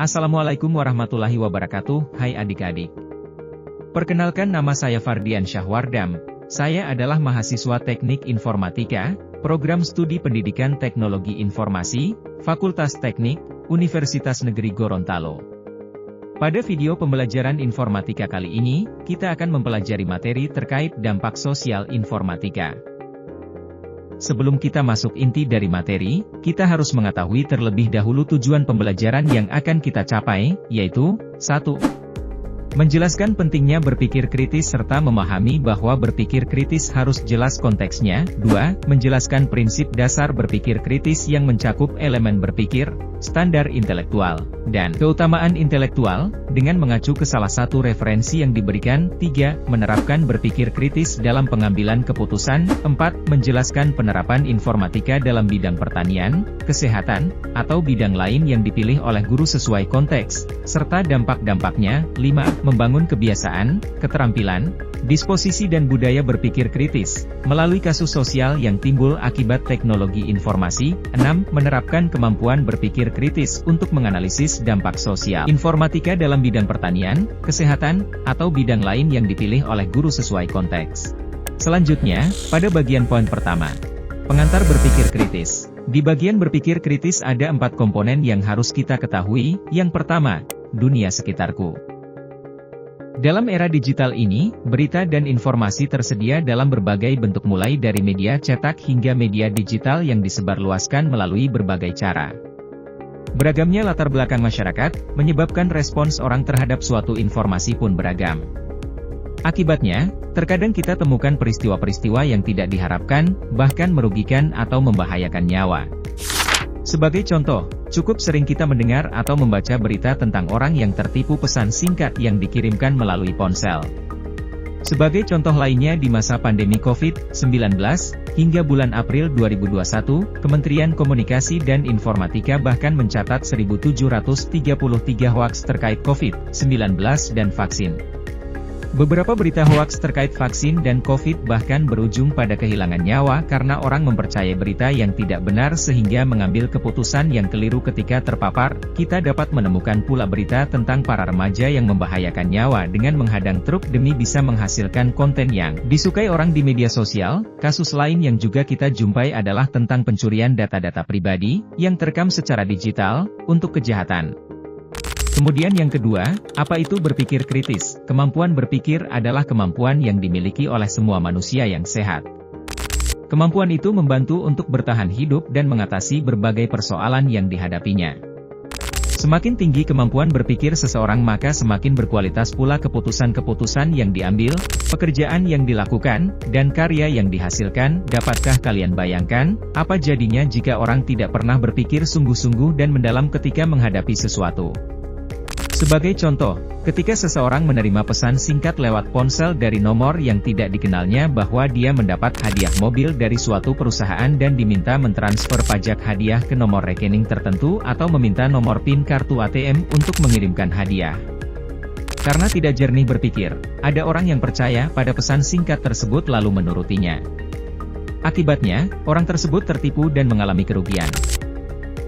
Assalamualaikum warahmatullahi wabarakatuh, hai adik-adik. Perkenalkan, nama saya Fardian Syahwardam. Saya adalah mahasiswa Teknik Informatika, Program Studi Pendidikan Teknologi Informasi, Fakultas Teknik, Universitas Negeri Gorontalo. Pada video pembelajaran informatika kali ini, kita akan mempelajari materi terkait dampak sosial informatika. Sebelum kita masuk inti dari materi, kita harus mengetahui terlebih dahulu tujuan pembelajaran yang akan kita capai, yaitu 1. Menjelaskan pentingnya berpikir kritis serta memahami bahwa berpikir kritis harus jelas konteksnya. 2. Menjelaskan prinsip dasar berpikir kritis yang mencakup elemen berpikir, standar intelektual, dan keutamaan intelektual, dengan mengacu ke salah satu referensi yang diberikan. 3. Menerapkan berpikir kritis dalam pengambilan keputusan. 4. Menjelaskan penerapan informatika dalam bidang pertanian, kesehatan, atau bidang lain yang dipilih oleh guru sesuai konteks, serta dampak-dampaknya. 5. Membangun kebiasaan, keterampilan, disposisi dan budaya berpikir kritis, melalui kasus sosial yang timbul akibat teknologi informasi. 6. Menerapkan kemampuan berpikir kritis untuk menganalisis dampak sosial informatika dalam bidang pertanian, kesehatan, atau bidang lain yang dipilih oleh guru sesuai konteks. Selanjutnya, pada bagian poin pertama, pengantar berpikir kritis. Di bagian berpikir kritis ada 4 komponen yang harus kita ketahui. Yang pertama, dunia sekitarku. Dalam era digital ini, berita dan informasi tersedia dalam berbagai bentuk mulai dari media cetak hingga media digital yang disebarluaskan melalui berbagai cara. Beragamnya latar belakang masyarakat, menyebabkan respons orang terhadap suatu informasi pun beragam. Akibatnya, terkadang kita temukan peristiwa-peristiwa yang tidak diharapkan, bahkan merugikan atau membahayakan nyawa. Sebagai contoh, cukup sering kita mendengar atau membaca berita tentang orang yang tertipu pesan singkat yang dikirimkan melalui ponsel. Sebagai contoh lainnya, di masa pandemi COVID-19, hingga bulan April 2021, Kementerian Komunikasi dan Informatika bahkan mencatat 1.733 hoaks terkait COVID-19 dan vaksin. Beberapa berita hoaks terkait vaksin dan COVID bahkan berujung pada kehilangan nyawa karena orang mempercayai berita yang tidak benar sehingga mengambil keputusan yang keliru ketika terpapar. Kita dapat menemukan pula berita tentang para remaja yang membahayakan nyawa dengan menghadang truk demi bisa menghasilkan konten yang disukai orang di media sosial. Kasus lain yang juga kita jumpai adalah tentang pencurian data-data pribadi yang terekam secara digital untuk kejahatan. Kemudian yang kedua, apa itu berpikir kritis? Kemampuan berpikir adalah kemampuan yang dimiliki oleh semua manusia yang sehat. Kemampuan itu membantu untuk bertahan hidup dan mengatasi berbagai persoalan yang dihadapinya. Semakin tinggi kemampuan berpikir seseorang, maka semakin berkualitas pula keputusan-keputusan yang diambil, pekerjaan yang dilakukan, dan karya yang dihasilkan. Dapatkah kalian bayangkan, apa jadinya jika orang tidak pernah berpikir sungguh-sungguh dan mendalam ketika menghadapi sesuatu? Sebagai contoh, ketika seseorang menerima pesan singkat lewat ponsel dari nomor yang tidak dikenalnya bahwa dia mendapat hadiah mobil dari suatu perusahaan dan diminta mentransfer pajak hadiah ke nomor rekening tertentu atau meminta nomor PIN kartu ATM untuk mengirimkan hadiah. Karena tidak jernih berpikir, ada orang yang percaya pada pesan singkat tersebut lalu menurutinya. Akibatnya, orang tersebut tertipu dan mengalami kerugian.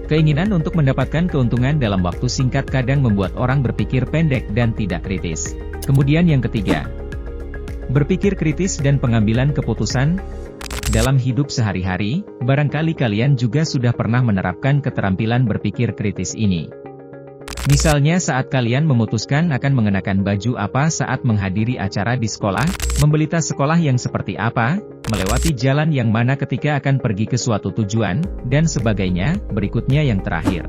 Keinginan untuk mendapatkan keuntungan dalam waktu singkat kadang membuat orang berpikir pendek dan tidak kritis. Kemudian yang ketiga, berpikir kritis dan pengambilan keputusan. Dalam hidup sehari-hari, barangkali kalian juga sudah pernah menerapkan keterampilan berpikir kritis ini. Misalnya saat kalian memutuskan akan mengenakan baju apa saat menghadiri acara di sekolah, membeli tas sekolah yang seperti apa, melewati jalan yang mana ketika akan pergi ke suatu tujuan, dan sebagainya. Berikutnya yang terakhir,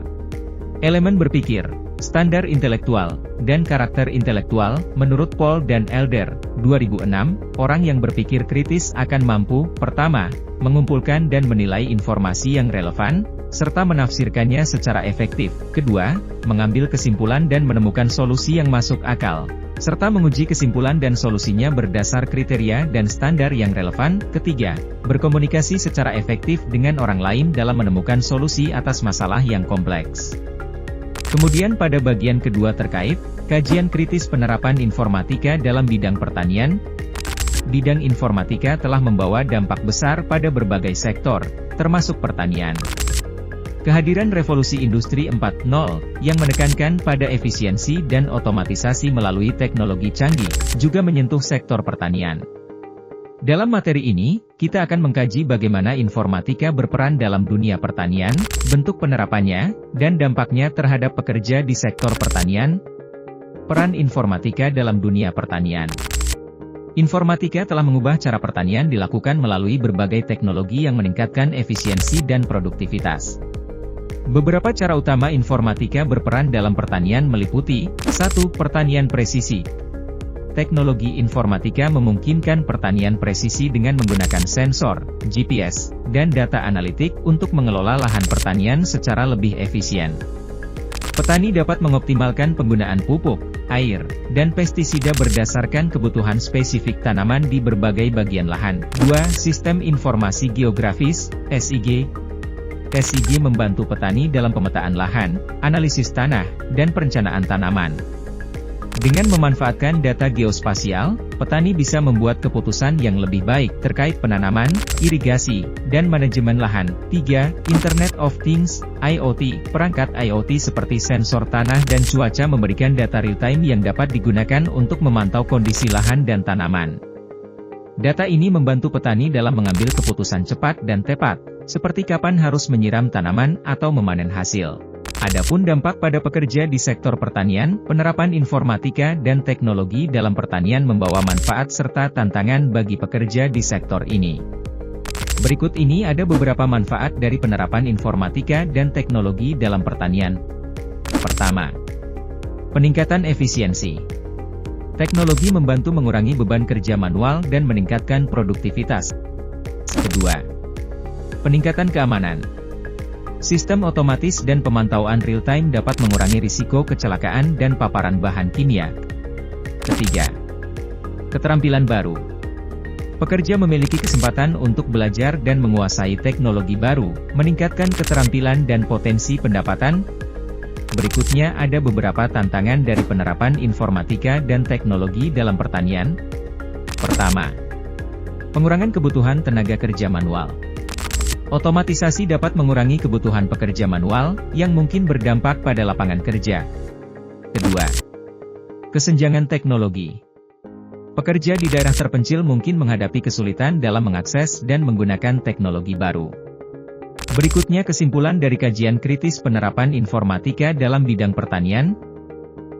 elemen berpikir, standar intelektual, dan karakter intelektual. Menurut Paul dan Elder, 2006, orang yang berpikir kritis akan mampu, pertama, mengumpulkan dan menilai informasi yang relevan, serta menafsirkannya secara efektif. Kedua, mengambil kesimpulan dan menemukan solusi yang masuk akal, serta menguji kesimpulan dan solusinya berdasar kriteria dan standar yang relevan. Ketiga, berkomunikasi secara efektif dengan orang lain dalam menemukan solusi atas masalah yang kompleks. Kemudian pada bagian kedua terkait kajian kritis penerapan informatika dalam bidang pertanian. Bidang informatika telah membawa dampak besar pada berbagai sektor, termasuk pertanian. Kehadiran revolusi industri 4.0, yang menekankan pada efisiensi dan otomatisasi melalui teknologi canggih, juga menyentuh sektor pertanian. Dalam materi ini, kita akan mengkaji bagaimana informatika berperan dalam dunia pertanian, bentuk penerapannya, dan dampaknya terhadap pekerja di sektor pertanian. Peran informatika dalam dunia pertanian. Informatika telah mengubah cara pertanian dilakukan melalui berbagai teknologi yang meningkatkan efisiensi dan produktivitas. Beberapa cara utama informatika berperan dalam pertanian meliputi: 1. Pertanian presisi. Teknologi informatika memungkinkan pertanian presisi dengan menggunakan sensor, GPS, dan data analitik untuk mengelola lahan pertanian secara lebih efisien. Petani dapat mengoptimalkan penggunaan pupuk, air, dan pestisida berdasarkan kebutuhan spesifik tanaman di berbagai bagian lahan. 2. Sistem informasi geografis, SIG. SIG membantu petani dalam pemetaan lahan, analisis tanah, dan perencanaan tanaman. Dengan memanfaatkan data geospasial, petani bisa membuat keputusan yang lebih baik terkait penanaman, irigasi, dan manajemen lahan. 3. Internet of Things, IoT. Perangkat IoT seperti sensor tanah dan cuaca memberikan data real-time yang dapat digunakan untuk memantau kondisi lahan dan tanaman. Data ini membantu petani dalam mengambil keputusan cepat dan tepat, seperti kapan harus menyiram tanaman atau memanen hasil. Adapun dampak pada pekerja di sektor pertanian, penerapan informatika dan teknologi dalam pertanian membawa manfaat serta tantangan bagi pekerja di sektor ini. Berikut ini ada beberapa manfaat dari penerapan informatika dan teknologi dalam pertanian. Pertama, peningkatan efisiensi. Teknologi membantu mengurangi beban kerja manual dan meningkatkan produktivitas. Kedua, peningkatan keamanan. Sistem otomatis dan pemantauan real-time dapat mengurangi risiko kecelakaan dan paparan bahan kimia. Ketiga, keterampilan baru. Pekerja memiliki kesempatan untuk belajar dan menguasai teknologi baru, meningkatkan keterampilan dan potensi pendapatan. Berikutnya ada beberapa tantangan dari penerapan informatika dan teknologi dalam pertanian. Pertama, pengurangan kebutuhan tenaga kerja manual. Otomatisasi dapat mengurangi kebutuhan pekerja manual, yang mungkin berdampak pada lapangan kerja. Kedua, kesenjangan teknologi. Pekerja di daerah terpencil mungkin menghadapi kesulitan dalam mengakses dan menggunakan teknologi baru. Berikutnya kesimpulan dari kajian kritis penerapan informatika dalam bidang pertanian.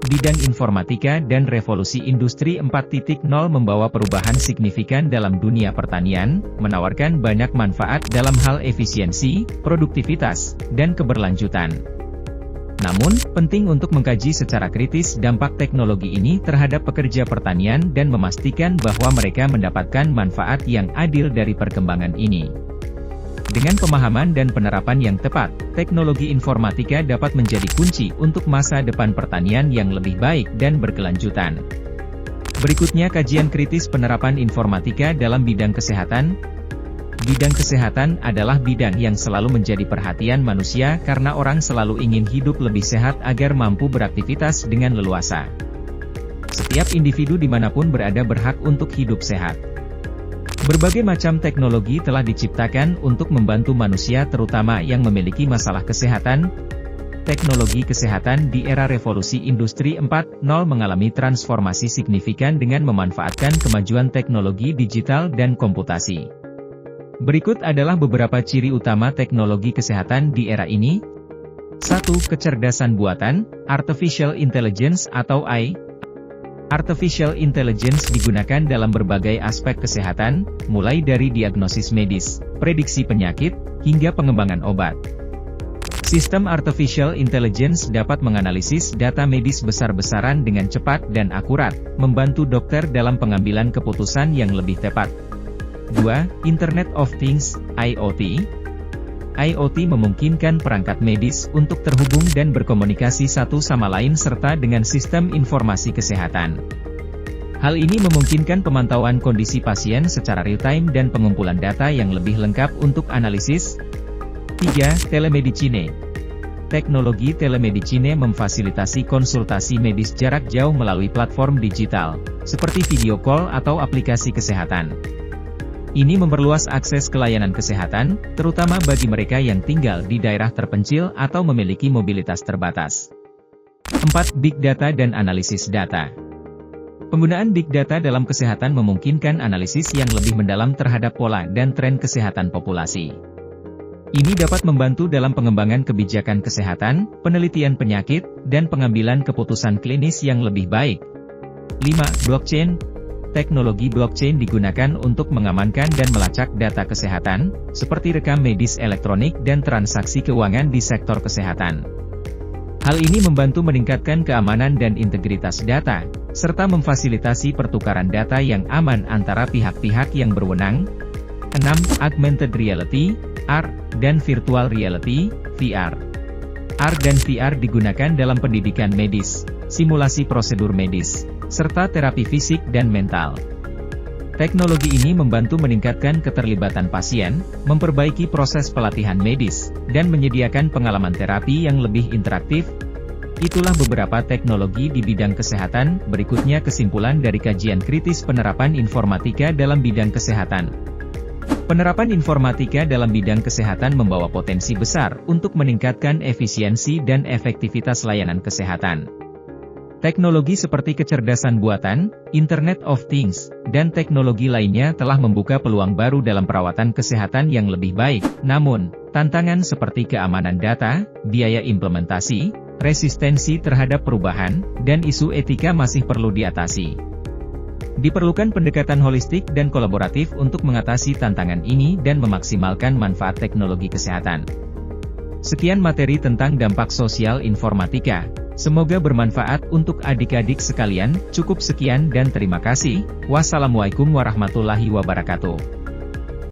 Bidang informatika dan revolusi industri 4.0 membawa perubahan signifikan dalam dunia pertanian, menawarkan banyak manfaat dalam hal efisiensi, produktivitas, dan keberlanjutan. Namun, penting untuk mengkaji secara kritis dampak teknologi ini terhadap pekerja pertanian dan memastikan bahwa mereka mendapatkan manfaat yang adil dari perkembangan ini. Dengan pemahaman dan penerapan yang tepat, teknologi informatika dapat menjadi kunci untuk masa depan pertanian yang lebih baik dan berkelanjutan. Berikutnya kajian kritis penerapan informatika dalam bidang kesehatan. Bidang kesehatan adalah bidang yang selalu menjadi perhatian manusia karena orang selalu ingin hidup lebih sehat agar mampu beraktivitas dengan leluasa. Setiap individu dimanapun berada berhak untuk hidup sehat. Berbagai macam teknologi telah diciptakan untuk membantu manusia terutama yang memiliki masalah kesehatan. Teknologi kesehatan di era revolusi industri 4.0 mengalami transformasi signifikan dengan memanfaatkan kemajuan teknologi digital dan komputasi. Berikut adalah beberapa ciri utama teknologi kesehatan di era ini. 1. Kecerdasan buatan, Artificial Intelligence atau AI. Artificial Intelligence digunakan dalam berbagai aspek kesehatan, mulai dari diagnosis medis, prediksi penyakit, hingga pengembangan obat. Sistem Artificial Intelligence dapat menganalisis data medis besar-besaran dengan cepat dan akurat, membantu dokter dalam pengambilan keputusan yang lebih tepat. 2. Internet of Things, IoT. IoT memungkinkan perangkat medis untuk terhubung dan berkomunikasi satu sama lain serta dengan sistem informasi kesehatan. Hal ini memungkinkan pemantauan kondisi pasien secara real-time dan pengumpulan data yang lebih lengkap untuk analisis. 3. Telemedicine. Teknologi telemedicine memfasilitasi konsultasi medis jarak jauh melalui platform digital, seperti video call atau aplikasi kesehatan. Ini memperluas akses ke layanan kesehatan, terutama bagi mereka yang tinggal di daerah terpencil atau memiliki mobilitas terbatas. 4. Big Data dan analisis data. Penggunaan Big Data dalam kesehatan memungkinkan analisis yang lebih mendalam terhadap pola dan tren kesehatan populasi. Ini dapat membantu dalam pengembangan kebijakan kesehatan, penelitian penyakit, dan pengambilan keputusan klinis yang lebih baik. 5. Blockchain. Teknologi blockchain digunakan untuk mengamankan dan melacak data kesehatan, seperti rekam medis elektronik dan transaksi keuangan di sektor kesehatan. Hal ini membantu meningkatkan keamanan dan integritas data, serta memfasilitasi pertukaran data yang aman antara pihak-pihak yang berwenang. 6. Augmented Reality, AR, dan Virtual Reality, VR. AR dan VR digunakan dalam pendidikan medis, simulasi prosedur medis, serta terapi fisik dan mental. Teknologi ini membantu meningkatkan keterlibatan pasien, memperbaiki proses pelatihan medis, dan menyediakan pengalaman terapi yang lebih interaktif. Itulah beberapa teknologi di bidang kesehatan. Berikutnya kesimpulan dari kajian kritis penerapan informatika dalam bidang kesehatan. Penerapan informatika dalam bidang kesehatan membawa potensi besar untuk meningkatkan efisiensi dan efektivitas layanan kesehatan. Teknologi seperti kecerdasan buatan, Internet of Things, dan teknologi lainnya telah membuka peluang baru dalam perawatan kesehatan yang lebih baik. Namun, tantangan seperti keamanan data, biaya implementasi, resistensi terhadap perubahan, dan isu etika masih perlu diatasi. Diperlukan pendekatan holistik dan kolaboratif untuk mengatasi tantangan ini dan memaksimalkan manfaat teknologi kesehatan. Sekian materi tentang dampak sosial informatika. Semoga bermanfaat untuk adik-adik sekalian. Cukup sekian dan terima kasih. Wassalamualaikum warahmatullahi wabarakatuh.